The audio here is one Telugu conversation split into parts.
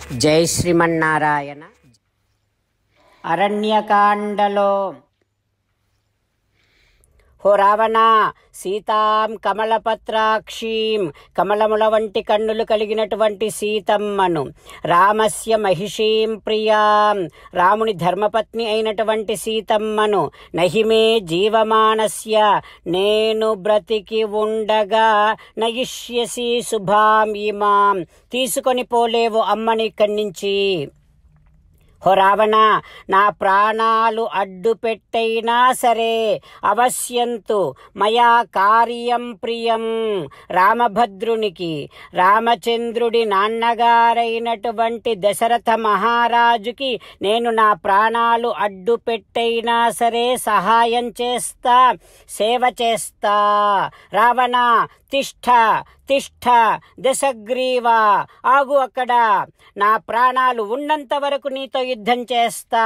జై శ్రీమన్నారాయణ. అరణ్యకాండలో హో రావణ, సీతాం కమలపత్రాక్షీం, కమలముల వంటి కన్నులు కలిగినటువంటి సీతమ్మను, రామస్య మహిషీం ప్రియాం, రాముని ధర్మపత్ని అయినటువంటి సీతమ్మను, నహిమే జీవమానస్య, నేను బ్రతికి ఉండగా, నయిష్యసి శుభాం ఇమాం, తీసుకొని పోలేవు అమ్మని ఇక్కడి నుంచి. హో రావణ, నా ప్రాణాలు అడ్డు పెట్టైనా సరే అవశ్యంతు మయా కార్యం ప్రియం, రామభద్రునికి, రామచంద్రుడి నాన్నగారైనటువంటి దశరథ మహారాజుకి నేను నా ప్రాణాలు అడ్డు పెట్టైనా సరే సహాయం చేస్తా, సేవ చేస్తా. రావణ తిష్ఠ తిష్ఠ దశగ్రీవ, ఆగు అక్కడ, నా ప్రాణాలు ఉన్నంత వరకు నీతో యుద్ధం చేస్తా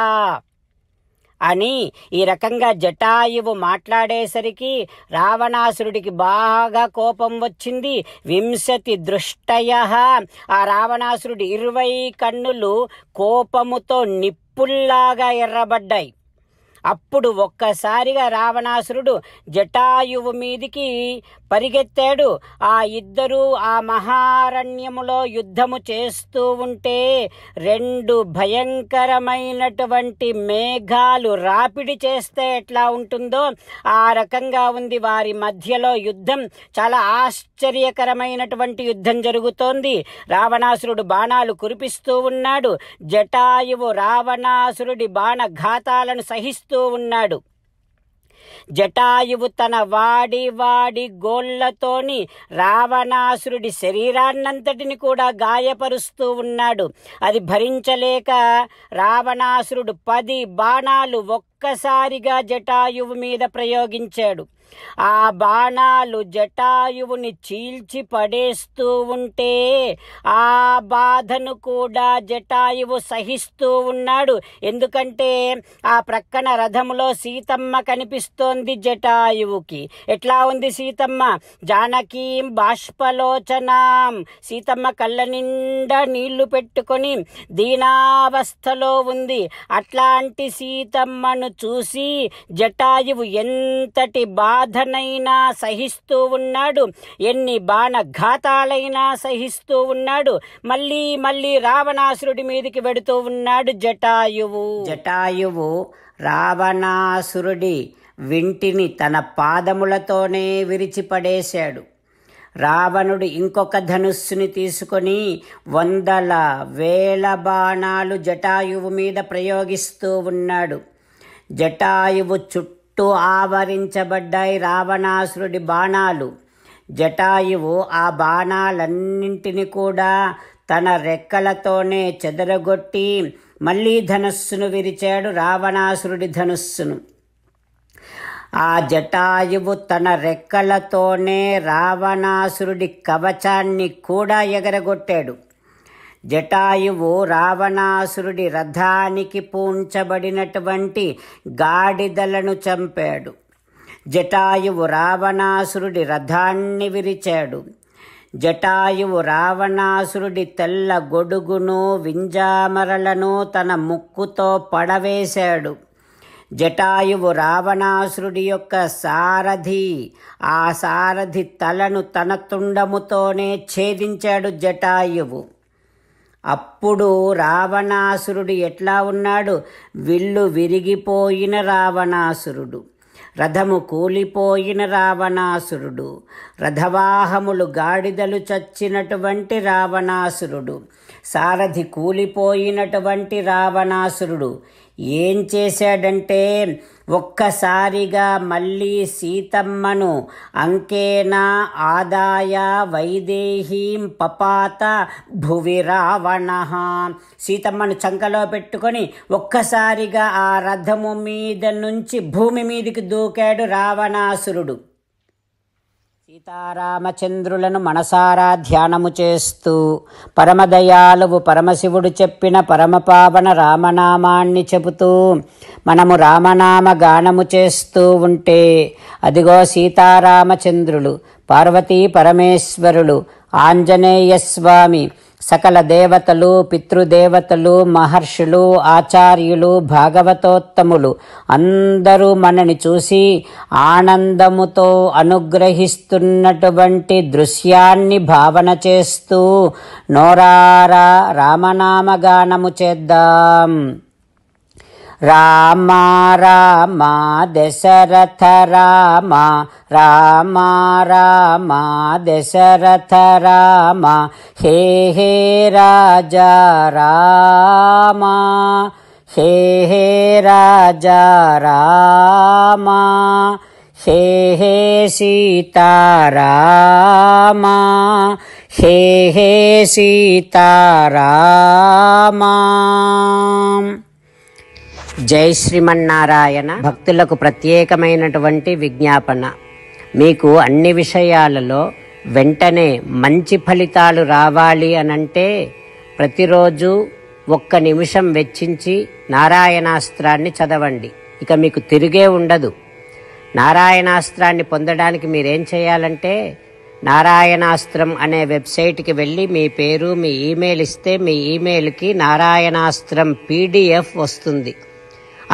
అని ఈ రకంగా జటాయువు మాట్లాడేసరికి రావణాసురుడికి బాగా కోపం వచ్చింది. 20 దృష్టయః, ఆ రావణాసురుడి 20 కన్నులు కోపముతో నిప్పుల్లాగా ఎర్రబడ్డాయి. అప్పుడు ఒక్కసారిగా రావణాసురుడు జటాయువు మీదికి పరిగెత్తాడు. ఆ ఇద్దరూ ఆ మహారణ్యములో యుద్ధము చేస్తూ ఉంటే 2 భయంకరమైనటువంటి మేఘాలు రాపిడి చేస్తే ఎట్లా ఉంటుందో ఆ రకంగా ఉంది వారి మధ్యలో యుద్ధం. చాలా ఆశ్చర్యకరమైనటువంటి యుద్ధం జరుగుతోంది. రావణాసురుడు బాణాలు కురిపిస్తూ ఉన్నాడు. జటాయువు రావణాసురుడి బాణఘాతాలను సహిస్తూ ఉన్నాడు. జటాయువు తన వాడి గోళ్లతోని రావణాసురుడి శరీరాన్నంతటిని కూడా గాయపరుస్తూ ఉన్నాడు. అది భరించలేక రావణాసురుడు 10 బాణాలు ఒక్కసారిగా జటాయువు మీద ప్రయోగించాడు. ఆ బాణాలు జటాయువుని చీల్చి పడేస్తూ ఉంటే ఆ బాధను కూడా జటాయువు సహిస్తూ ఉన్నాడు. ఎందుకంటే ఆ ప్రక్కన రథములో సీతమ్మ కనిపిస్తోంది జటాయువుకి. ఎట్లా ఉంది సీతమ్మ? జానకీం బాష్పలోచనాం, సీతమ్మ కళ్ళ నిండా నీళ్లు పెట్టుకొని దీనావస్థలో ఉంది. అట్లాంటి సీతమ్మను చూసి జటాయువు ఎంతటి బాధనైనా సహిస్తూ ఉన్నాడు, ఎన్ని బాణఘాతాలైనా సహిస్తూ ఉన్నాడు. మళ్ళీ రావణాసురుడి మీదికి వెడుతూ ఉన్నాడు జటాయువు రావణాసురుడి వింటిని తన పాదములతోనే విరిచిపడేశాడు. రావణుడు ఇంకొక ధనుస్సుని తీసుకొని 100,000 బాణాలు జటాయువు మీద ప్రయోగిస్తూ ఉన్నాడు. జటాయువు చుట్టూ ఆవరించబడ్డాయి రావణాసురుడి బాణాలు. జటాయువు ఆ బాణాలన్నింటినీ కూడా తన రెక్కలతోనే చెదరగొట్టి మళ్ళీ ధనుస్సును విరిచాడు, రావణాసురుడి ధనుస్సును. ఆ జటాయువు తన రెక్కలతోనే రావణాసురుడి కవచాన్ని కూడా ఎగరగొట్టాడు. జటాయువు రావణాసురుడి రథానికి పూంచబడినటువంటి గాడిదలను చంపాడు. జటాయువు రావణాసురుడి రథాన్ని విరిచాడు. జటాయువు రావణాసురుడి తెల్ల గొడుగును వింజామరలను తన ముక్కుతో పడవేశాడు. జటాయువు రావణాసురుడి యొక్క సారథి, ఆ సారథి తలను తన తుండముతోనే ఛేదించాడు జటాయువు. అప్పుడు రావణాసురుడు ఎట్లా ఉన్నాడు? విల్లు విరిగిపోయిన రావణాసురుడు, రథము కూలిపోయిన రావణాసురుడు, రథవాహములు గాడిదలు చచ్చినటువంటి రావణాసురుడు, సారథి కూలిపోయినటువంటి రావణాసురుడు ఏం చేశాడంటే ఒక్కసారిగా మళ్ళీ సీతమ్మను అంకేనా ఆదాయ వైదేహీం పపాత భువి రావణ, సీతమ్మను చంకలో పెట్టుకొని ఒక్కసారిగా ఆ రథము మీద నుంచి భూమి మీదికి దూకాడు రావణాసురుడు. సీతారామచంద్రులను మనసారా ధ్యానము చేస్తూ పరమదయాళువు పరమశివుడు చెప్పిన పరమపావన రామనామాన్ని చెబుతూ మనము రామనామ గానము చేస్తూ ఉంటే అదిగో సీతారామచంద్రులు, పార్వతీ పరమేశ్వరులు, ఆంజనేయ స్వామి, సకల దేవతలు, పితృదేవతలు, మహర్షులు, ఆచార్యులు, భాగవతోత్తములు అందరూ మనని చూసి ఆనందముతో అనుగ్రహిస్తున్నటువంటి దృశ్యాన్ని భావన చేస్తూ నోరారా రామనామగానము చేద్దాం. రామ రామ దశరథ రామ, రామ రామ దశరథ రామ, హే హే రాజా రామ, హే హే రాజా రామ, హే హే సీతారామ, హే హే సీతారామ. జై శ్రీమన్నారాయణ. భక్తులకు ప్రత్యేకమైనటువంటి విజ్ఞాపన. మీకు అన్ని విషయాలలో వెంటనే మంచి ఫలితాలు రావాలి అనంటే ప్రతిరోజు 1 నిమిషం వెచ్చించి నారాయణాస్త్రాన్ని చదవండి. ఇక మీకు తిరిగే ఉండదు. నారాయణాస్త్రాన్ని పొందడానికి మీరేం చేయాలంటే నారాయణాస్త్రం అనే వెబ్సైట్కి వెళ్ళి మీ పేరు, మీ ఈమెయిల్ ఇస్తే మీ ఈమెయిల్కి నారాయణాస్త్రం PDF వస్తుంది.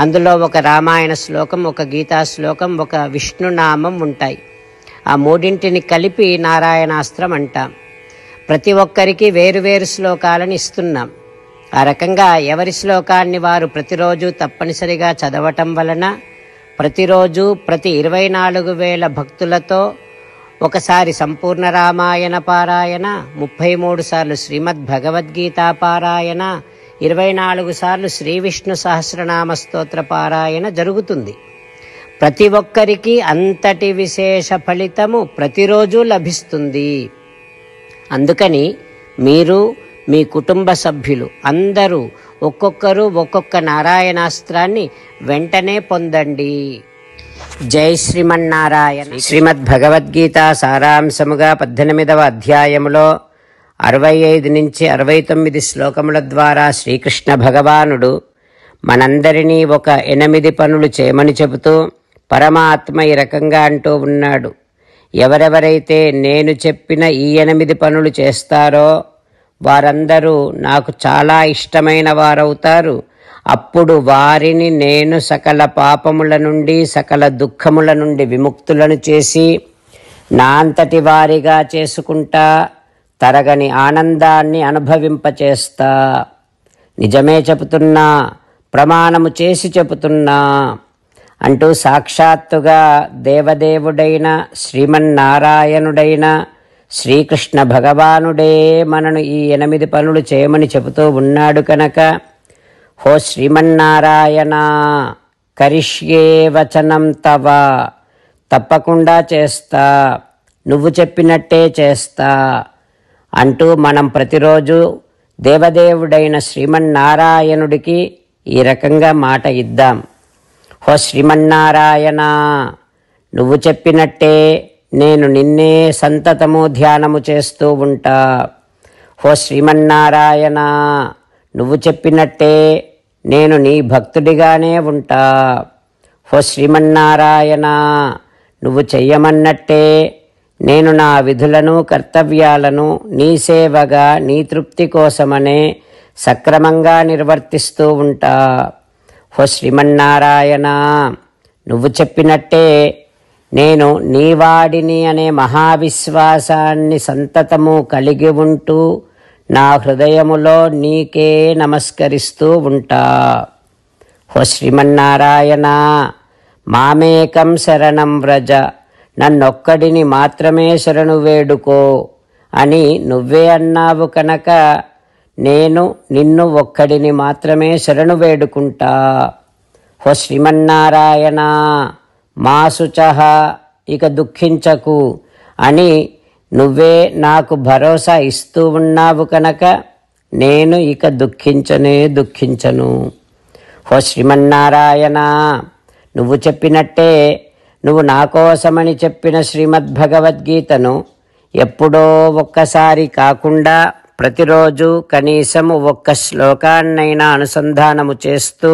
అందులో ఒక రామాయణ శ్లోకం, ఒక గీతా శ్లోకం, ఒక విష్ణునామం ఉంటాయి. ఆ మూడింటిని కలిపి నారాయణాస్త్రం అంటాం. ప్రతి ఒక్కరికి వేరువేరు శ్లోకాలను ఇస్తున్నాం. ఆ రకంగా ఎవరి శ్లోకాన్ని వారు ప్రతిరోజు తప్పనిసరిగా చదవటం వలన ప్రతిరోజు ప్రతి 24,000 భక్తులతో ఒకసారి సంపూర్ణ రామాయణ పారాయణ, 33 సార్లు శ్రీమద్ భగవద్గీత పారాయణ, 24 సార్లు శ్రీ విష్ణు సహస్రనామ స్తోత్ర పారాయణ జరుగుతుంది. ప్రతి ఒక్కరికి అంతటి విశేష ఫలితము ప్రతిరోజు లభిస్తుంది. అందుకని మీరు, మీ కుటుంబ సభ్యులు అందరూ ఒక్కొక్కరు ఒక్కొక్క నారాయణాస్త్రాన్ని వెంటనే పొందండి. జై శ్రీమన్నారాయణ. శ్రీమద్ భగవద్గీత సారాంశముగా 18వ అధ్యాయములో 65 నుంచి 69 శ్లోకముల ద్వారా శ్రీకృష్ణ భగవానుడు మనందరినీ ఒక 8 పనులు చేయమని చెబుతూ పరమాత్మ ఈ రకంగా అంటూ ఉన్నాడు. ఎవరెవరైతే నేను చెప్పిన ఈ 8 పనులు చేస్తారో వారందరూ నాకు చాలా ఇష్టమైన వారవుతారు. అప్పుడు వారిని నేను సకల పాపముల నుండి, సకల దుఃఖముల నుండి విముక్తులను చేసి నా అంతటి వారిగా చేసుకుంటా, తరగని ఆనందాన్ని అనుభవింపచేస్తా. నిజమే చెబుతున్నా, ప్రమాణము చేసి చెబుతున్నా అంటూ సాక్షాత్తుగా దేవదేవుడైన శ్రీమన్నారాయణుడైన శ్రీకృష్ణ భగవానుడే మనను ఈ 8 పనులు చేయమని చెబుతూ ఉన్నాడు కనుక, హో శ్రీమన్నారాయణ, కరిష్యే వచనం తవ, తప్పకుండా చేస్తా, నువ్వు చెప్పినట్టే చేస్తా అంటూ మనం ప్రతిరోజు దేవదేవుడైన శ్రీమన్నారాయణుడికి ఈ రకంగా మాట ఇద్దాం. హో శ్రీమన్నారాయణ, నువ్వు చెప్పినట్టే నేను నిన్నే సంతతము ధ్యానము చేస్తూ ఉంటా. హో శ్రీమన్నారాయణ, నువ్వు చెప్పినట్టే నేను నీ భక్తుడిగానే ఉంటా. హో శ్రీమన్నారాయణ, నువ్వు చెయ్యమన్నట్టే నేను నా విధులను, కర్తవ్యాలను నీ సేవగా, నీ తృప్తి కోసమనే సక్రమంగా నిర్వర్తిస్తూ ఉంటా. హో శ్రీమన్నారాయణ, నువ్వు చెప్పినట్టే నేను నీవాడిని అనే మహావిశ్వాసాన్ని సంతతము కలిగి ఉంటూ నా హృదయములో నీకే నమస్కరిస్తూ ఉంటా. హో శ్రీమన్నారాయణ, మామేకం శరణం వ్రజ, నన్నొక్కడిని మాత్రమే శరణు వేడుకో అని నువ్వే అన్నావు కనుక నేను నిన్ను ఒక్కడిని మాత్రమే శరణు వేడుకుంటా. హో శ్రీమన్నారాయణ, మా శుచః, ఇక దుఃఖించకు అని నువ్వే నాకు భరోసా ఇస్తూ ఉన్నావు కనుక నేను ఇక దుఃఖించను. హో శ్రీమన్నారాయణ, నువ్వు చెప్పినట్టే నువ్వు నా కోసమని చెప్పిన శ్రీమద్భగవద్గీతను ఎప్పుడో ఒక్కసారి కాకుండా ప్రతిరోజు కనీసం 1 శ్లోకాన్నైనా అనుసంధానము చేస్తూ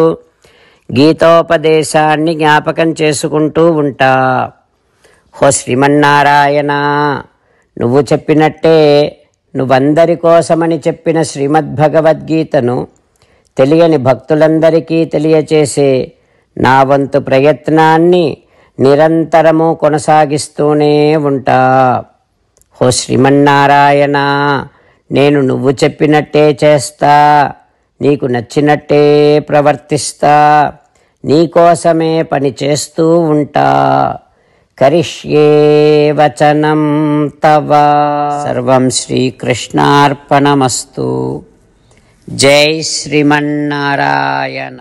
గీతోపదేశాన్ని జ్ఞాపకం చేసుకుంటూ ఉంటా. హో శ్రీమన్నారాయణ, నువ్వు చెప్పినట్టే నువ్వందరి కోసమని చెప్పిన శ్రీమద్భగవద్గీతను తెలియని భక్తులందరికీ తెలియచేసే నా వంతు ప్రయత్నాన్ని నిరంతరము కొనసాగిస్తూనే ఉంటా. ఓ శ్రీమన్నారాయణ, నేను నువ్వు చెప్పినట్టే చేస్తా, నీకు నచ్చినట్టే ప్రవర్తిస్తా, నీకోసమే పని చేస్తూ ఉంటా. కరిష్యే వచనం తవ. సర్వం శ్రీకృష్ణార్పణమస్తు. జై శ్రీమన్నారాయణ.